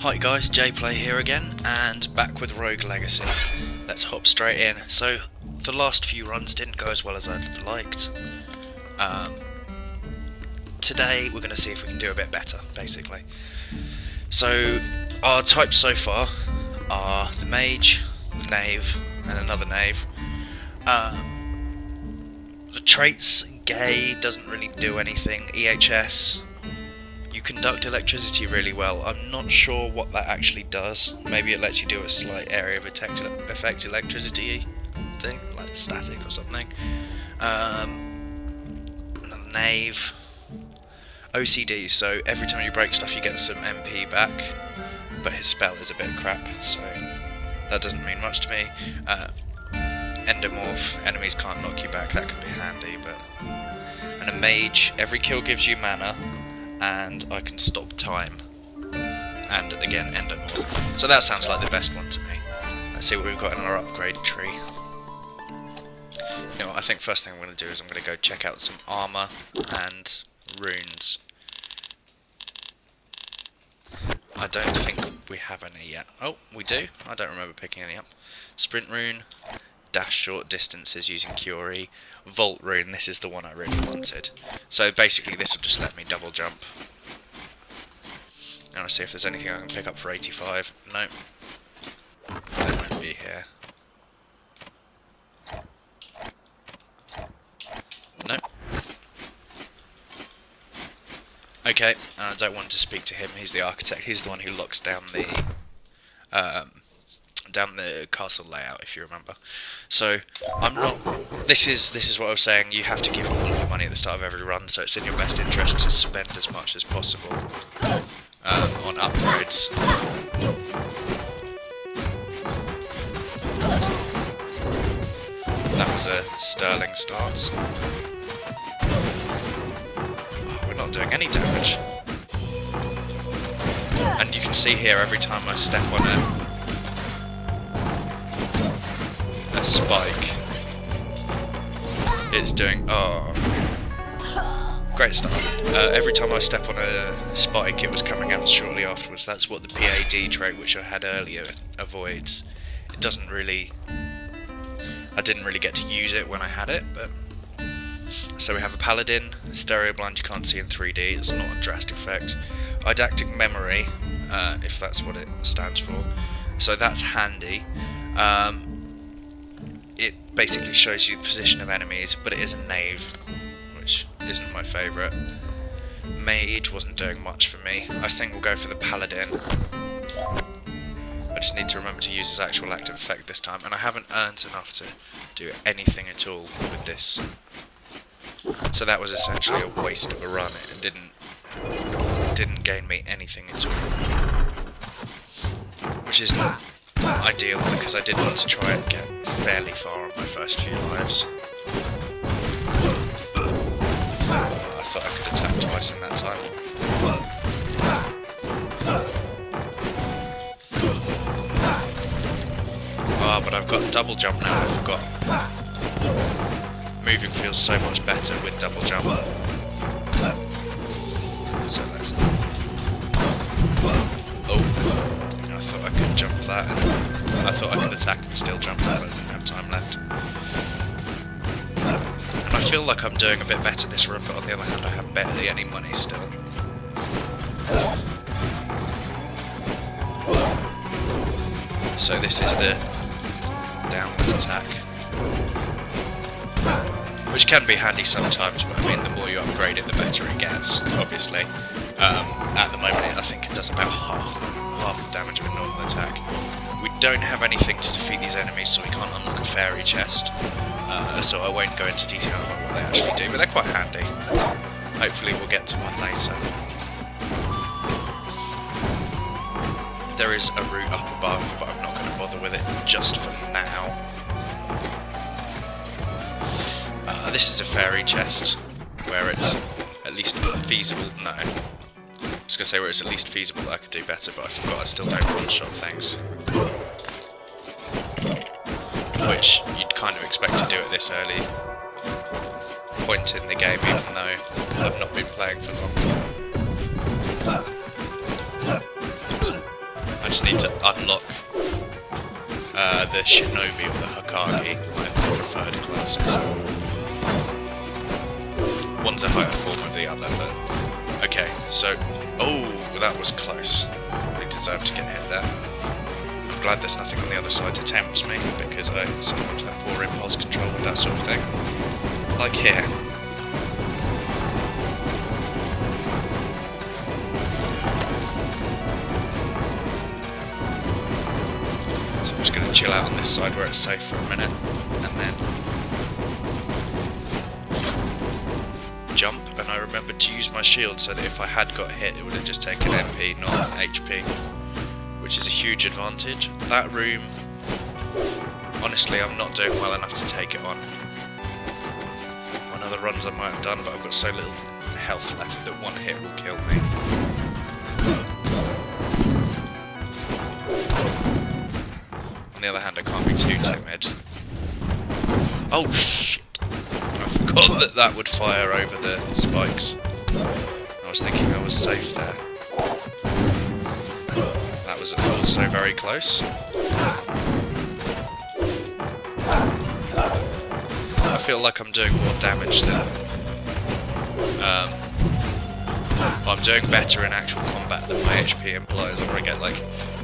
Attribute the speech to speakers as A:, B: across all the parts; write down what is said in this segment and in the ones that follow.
A: Hi guys, JPlay here again, and back with Rogue Legacy. Let's hop straight in. So, the last few runs didn't go as well as I'd have liked. Today we're going to see if we can do a bit better, basically. So, our types so far are the Mage, the Knave, and another Knave. The traits, Gay doesn't really do anything. EHS, you conduct electricity really well. I'm not sure what that actually does. Maybe it lets you do a slight area of effect electricity thing, like static or something. Another Knave. OCD, so every time you break stuff you get some MP back, but his spell is a bit crap, so that doesn't mean much to me. Endomorph, enemies can't knock you back, that can be handy, but... And a Mage, every kill gives you mana, and I can stop time. And again, Endomorph. So that sounds like the best one to me. Let's see what we've got in our upgrade tree. You know what, I think first thing I'm going to do is I'm going to go check out some armour and runes. I don't think we have any yet. Oh, we do? I don't remember picking any up. Sprint rune, dash short distances using Curie, Vault rune, this is the one I really wanted. So basically this will just let me double jump. And I'll see if there's anything I can pick up for 85. Nope. That won't be here. Nope. Okay, and I don't want to speak to him, he's the architect, he's the one who locks down the castle layout, if you remember. So, I'm not... This is what I was saying, you have to give all your money at the start of every run, so it's in your best interest to spend as much as possible on upgrades. That was a sterling start. Not doing any damage. And you can see here every time I step on a spike, it's doing... oh, great stuff. Every time I step on a spike it was coming out shortly afterwards. That's what the PAD trait, which I had earlier, avoids. It doesn't really... I didn't really get to use it when I had it, but... So we have a Paladin, stereo blind you can't see in 3D, it's not a drastic effect. Eidactic memory, if that's what it stands for, so that's handy. It basically shows you the position of enemies, but it is a Knave, which isn't my favourite. Mage wasn't doing much for me. I think we'll go for the Paladin. I just need to remember to use his actual active effect this time, and I haven't earned enough to do anything at all with this. So that was essentially a waste of a run. It didn't gain me anything at all, which is not ideal because I did want to try and get fairly far on my first few lives. I thought I could attack twice in that time. Ah, but I've got double jump now. I forgot. Moving feels so much better with double jump. So let's... oh, I thought I could jump that. I thought I could attack and still jump that, but I didn't have time left. And I feel like I'm doing a bit better this run, but on the other hand I have barely any money still. So this is the downwards attack. Which can be handy sometimes, but I mean, the more you upgrade it, the better it gets, obviously. At the moment, I think it does about half the damage of a normal attack. We don't have anything to defeat these enemies, so we can't unlock a fairy chest. So I won't go into detail about what they actually do, but they're quite handy. Hopefully we'll get to one later. There is a route up above, but I'm not going to bother with it just for now. This is a fairy chest, where it's at least feasible. No. I was going to say where it's at least feasible that I could do better, but I forgot I still don't one-shot things. Which you'd kind of expect to do at this early point in the game, even though I've not been playing for long. just need to unlock the Shinobi or the Hokage, my preferred classes. One's a higher form of the other, but... Okay, so... Oh, that was close. I deserve to get hit there. I'm glad there's nothing on the other side to tempt me, because I sometimes have poor impulse control with that sort of thing. Like here. So I'm just going to chill out on this side where it's safe for a minute, and then jump, and I remembered to use my shield so that if I had got hit it would have just taken MP, not HP, which is a huge advantage. That room, honestly, I'm not doing well enough to take it on. On other runs I might have done, but I've got so little health left that one hit will kill me. On the other hand, I can't be too timid. Oh shit! I forgot that would fire over the spikes. I was thinking I was safe there. That was also very close. I feel like I'm doing more damage than... I'm doing better in actual combat than my HP implies, or I get like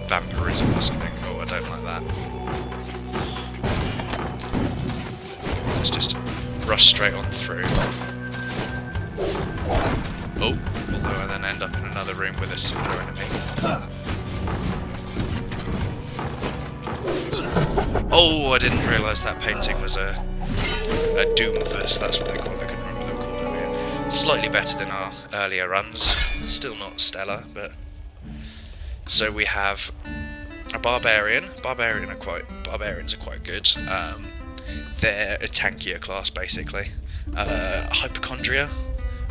A: vampirism or something. Oh, I don't like that. Let's just rush straight on through. Oh, although I then end up in another room with a similar enemy. Oh, I didn't realise that painting was a Doomverse, that's what they call it, I couldn't remember what they were called earlier. Slightly better than our earlier runs, still not stellar, but... So we have a Barbarian. Barbarians are quite good. They're a tankier class, basically. Hypochondria,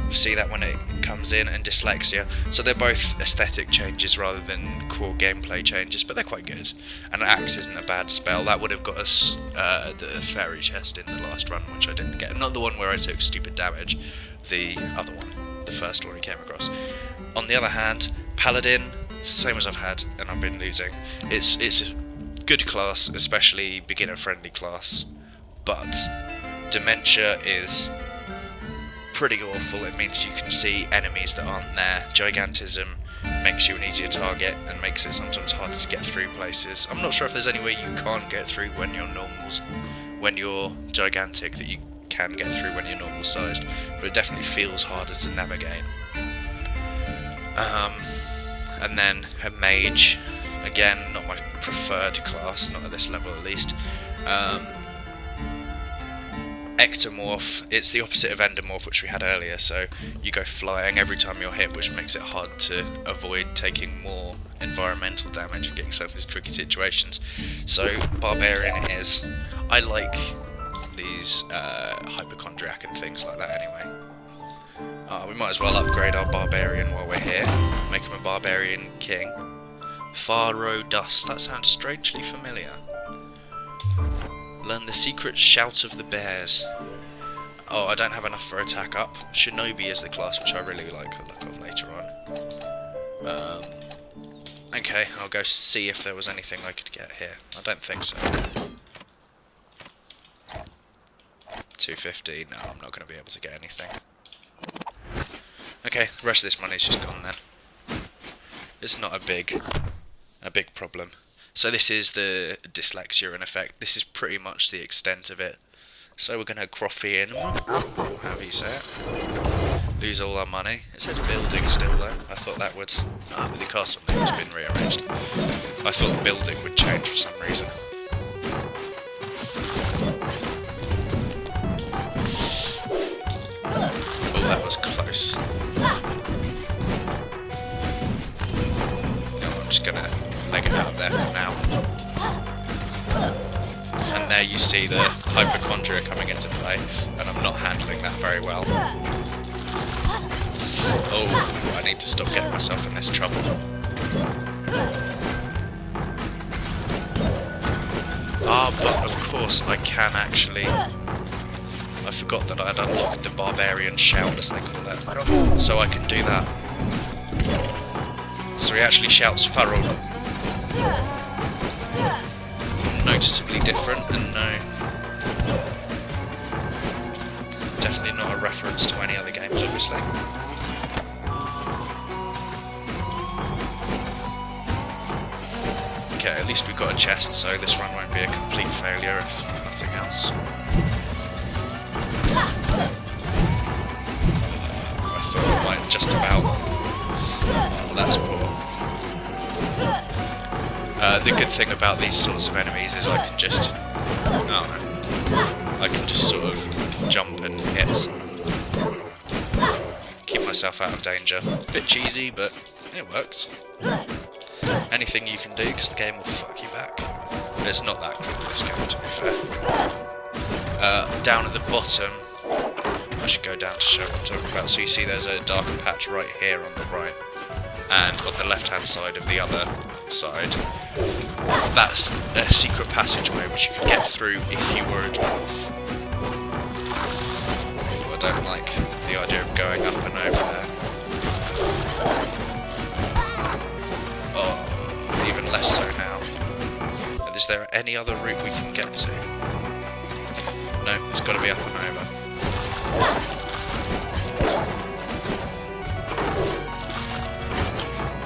A: you see that when it comes in, and Dyslexia. So they're both aesthetic changes rather than core gameplay changes, but they're quite good. And Axe isn't a bad spell. That would have got us the fairy chest in the last run, which I didn't get. Not the one where I took stupid damage, the other one, the first one we came across. On the other hand, Paladin, it's the same as I've had, and I've been losing. It's a good class, especially beginner-friendly class. But Dementia is pretty awful. It means you can see enemies that aren't there. Gigantism makes you an easier target and makes it sometimes harder to get through places. I'm not sure if there's any way you can't get through when you're when you're gigantic that you can get through when you're normal sized, but it definitely feels harder to navigate. And then a mage, again, not my preferred class, not at this level at least. Ectomorph, it's the opposite of Endomorph, which we had earlier, so you go flying every time you're hit, which makes it hard to avoid taking more environmental damage and getting yourself into tricky situations. So Barbarian is... I like these Hypochondriac and things like that anyway. We might as well upgrade our Barbarian while we're here, make him a Barbarian King. Pharaoh Dust, that sounds strangely familiar. Learn the secret shout of the bears. Oh, I don't have enough for attack up. Shinobi is the class which I really like the look of later on. Okay, I'll go see if there was anything I could get here. I don't think so. 250, no, I'm not going to be able to get anything. Okay, the rest of this money's just gone then. It's not a big problem. So this is the Dyslexia in effect. This is pretty much the extent of it. So we're going to Crofty in, or however you say it. Lose all our money. It says building still though. I thought that would... with the castle name has been rearranged. I thought building would change for some reason. Oh, that was close. No, I'm just going to leg it out there for now. And there you see the Hypochondria coming into play, and I'm not handling that very well. Oh, I need to stop getting myself in this trouble. Ah, but of course I can actually... I forgot that I'd unlocked the Barbarian Shout, as they call it. So I can do that. So he actually shouts Pharaoh noticeably different, and no, definitely not a reference to any other games, obviously. Okay, at least we've got a chest, so this run won't be a complete failure if nothing else. I thought I might just about... Oh, that's poor. The good thing about these sorts of enemies is I can just... Oh no. I can just sort of jump and hit. Keep myself out of danger. A bit cheesy, but it works. Anything you can do, because the game will fuck you back. But it's not that quick, this game, to be fair. Down at the bottom, I should go down to show what I'm talking about. So you see there's a darker patch right here on the right, and on the left hand side of the other side, that's a secret passageway which you can get through if you were a dwarf. I don't like the idea of going up and over there. Oh, even less so now. Is there any other route we can get to? No, it's got to be up and over.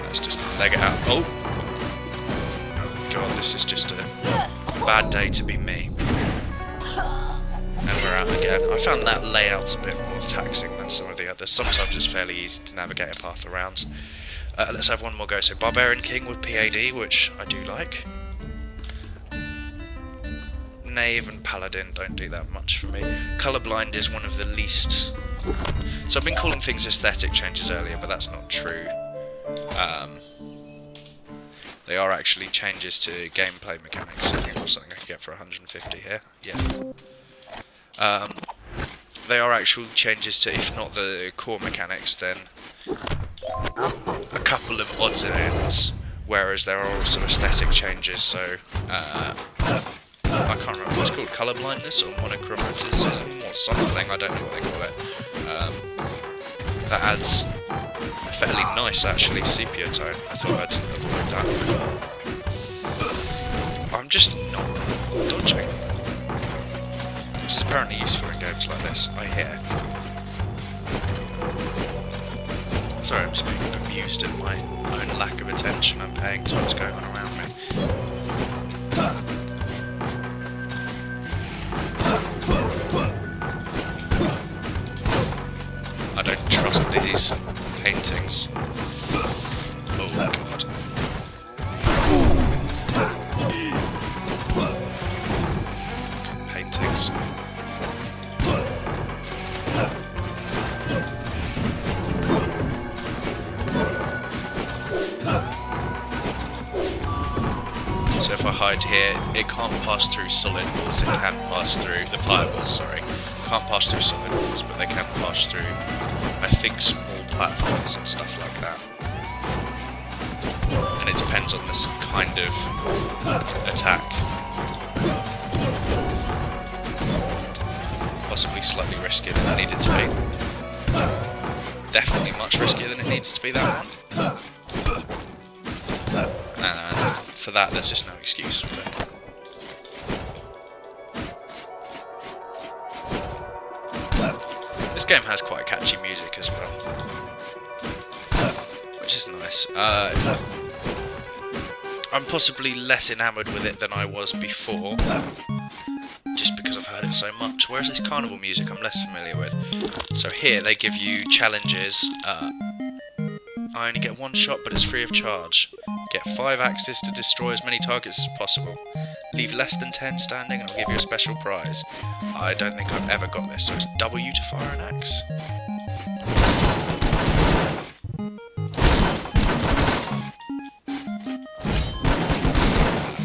A: Let's just leg it out. Oh! Oh god, this is just a bad day to be me. And we're out again. I found that layout a bit more taxing than some of the others. Sometimes it's fairly easy to navigate a path around. Let's have one more go. So Barbarian King with PAD, which I do like. Knave and Paladin don't do that much for me. Colorblind is one of the least... So I've been calling things aesthetic changes earlier, but that's not true. They are actually changes to gameplay mechanics. I think it was something I could get for 150 here. Yeah. They are actual changes to, if not the core mechanics, then a couple of odds and ends, whereas there are also aesthetic changes, so I can't remember what it's called, colour blindness or monochromatism or something, I don't know what they call it. That adds a fairly nice, actually, sepia tone. I thought I'd avoid that. I'm just not dodging, which is apparently useful in games like this, I hear. Sorry, I'm just being bemused at my own lack of attention I'm paying to what's going on around me. I don't trust these paintings. Oh god. Paintings. So if I hide here, it can't pass through solid walls, it can pass through the firewalls, sorry. Can't pass through solid walls, but they can pass through, I think, small platforms and stuff like that. And it depends on this kind of attack. Possibly slightly riskier than it needed to be. Definitely much riskier than it needs to be, that one. And for that, there's just no excuse for it. This game has quite catchy music as well, which is nice. I'm possibly less enamoured with it than I was before, just because I've heard it so much, whereas this carnival music I'm less familiar with. So here they give you challenges. I only get one shot, but it's free of charge. Get 5 axes to destroy as many targets as possible. Leave less than 10 standing and I'll give you a special prize. I don't think I've ever got this, so it's W to fire an axe.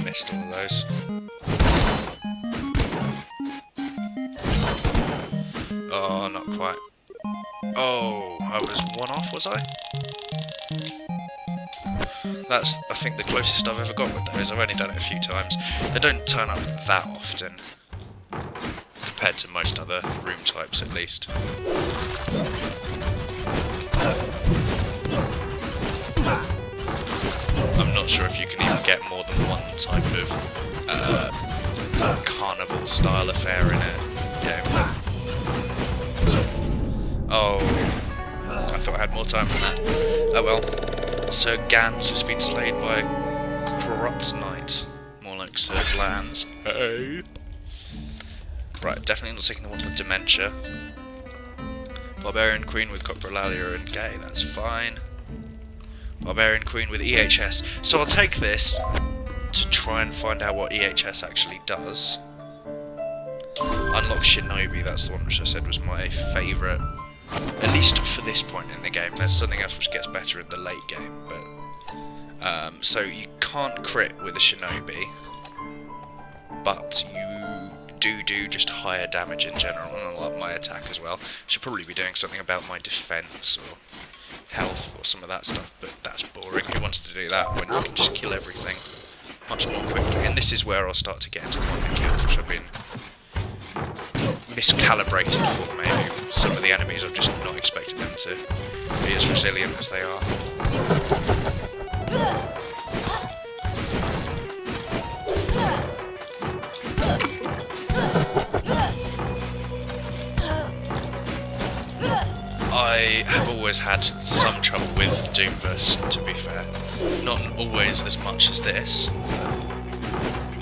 A: Missed all of those. Oh, not quite. Oh, I was one off, was I? That's, I think, the closest I've ever got with those. I've only done it a few times. They don't turn up that often, compared to most other room types at least. I'm not sure if you can even get more than one type of carnival-style affair in a game. Oh, I thought I had more time than that. Oh well. Sir Gans has been slayed by a corrupt knight. More like Sir Glans. Hey. Right, definitely not taking the one with dementia. Barbarian Queen with Coprolalia and Gay, that's fine. Barbarian Queen with EHS. So I'll take this to try and find out what EHS actually does. Unlock Shinobi, that's the one which I said was my favourite. At least for this point in the game. There's something else which gets better in the late game, but... so you can't crit with a Shinobi, but you do just higher damage in general, and unlock my attack as well. Should probably be doing something about my defense or health or some of that stuff, but that's boring. Who wants to do that when you can just kill everything much more quickly? And this is where I'll start to get into wonder kills, which have been miscalibrated for maybe. Some of the enemies I've just not expected them to be as resilient as they are. I have always had some trouble with Doomverse, to be fair. Not always as much as this.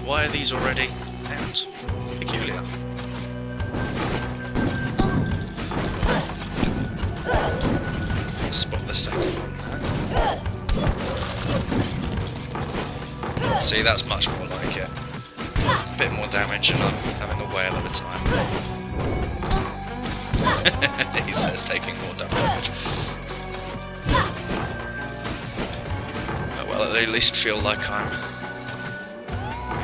A: Why are these already out? Peculiar. Spot the second one there. See, that's much more like it. A bit more damage and I'm having a whale of a time. He says taking more damage. Oh, well, I at least feel like I'm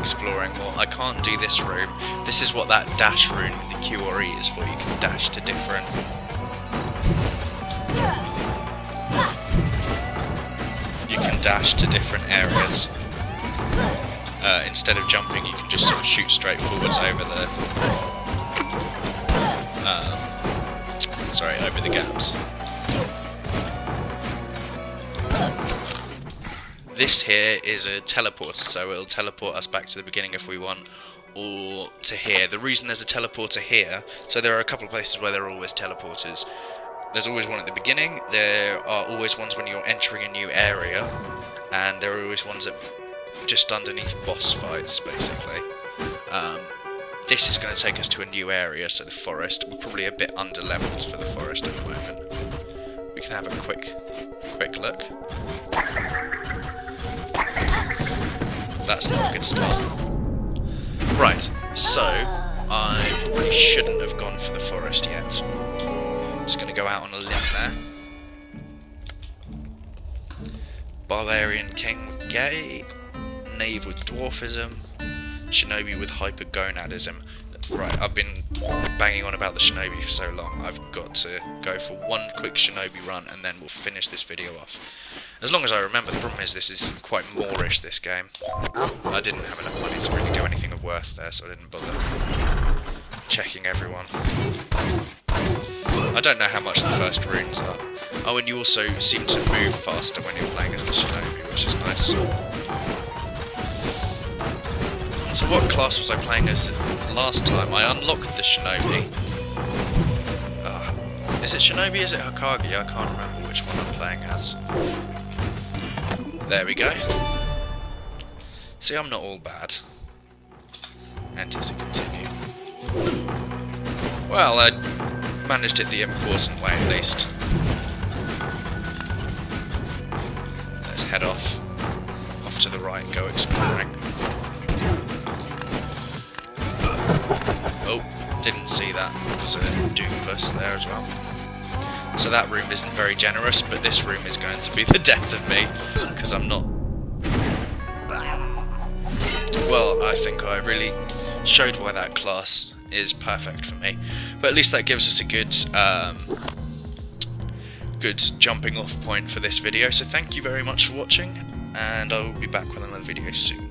A: exploring more. I can't do this room. This is what that dash rune with the QRE is for. You can dash to different... You can dash to different areas. Instead of jumping, you can just sort of shoot straight forwards over the... sorry, over the gaps. This here is a teleporter, so it'll teleport us back to the beginning if we want, or to here. The reason there's a teleporter here, so there are a couple of places where there are always teleporters. There's always one at the beginning, there are always ones when you're entering a new area, and there are always ones that just underneath boss fights, basically. This is going to take us to a new area, so the forest. We're probably a bit under-leveled for the forest at the moment. We can have a quick look. That's not a good start. Right, so I probably shouldn't have gone for the forest yet. Just going to go out on a limb there. Barbarian King with Gay. Knave with Dwarfism. Shinobi with Hypergonadism. Right, I've been banging on about the Shinobi for so long, I've got to go for one quick Shinobi run and then we'll finish this video off. As long as I remember, the problem is this is quite Moorish, this game. I didn't have enough money to really do anything of worth there, so I didn't bother checking everyone. I don't know how much the first runes are. Oh, and you also seem to move faster when you're playing as the Shinobi, which is nice. So what class was I playing as last time? I unlocked the Shinobi. Is it Shinobi? Is it Hokage? I can't remember which one I'm playing as. There we go. See, I'm not all bad. Enter to continue. Well, I managed it the important way at least. Let's head off to the right and go exploring. Oh, didn't see that. There's a Doomverse there as well. So that room isn't very generous, but this room is going to be the death of me, because I'm not... Well, I think I really showed why that class is perfect for me. But at least that gives us a good jumping off point for this video. So thank you very much for watching, and I will be back with another video soon.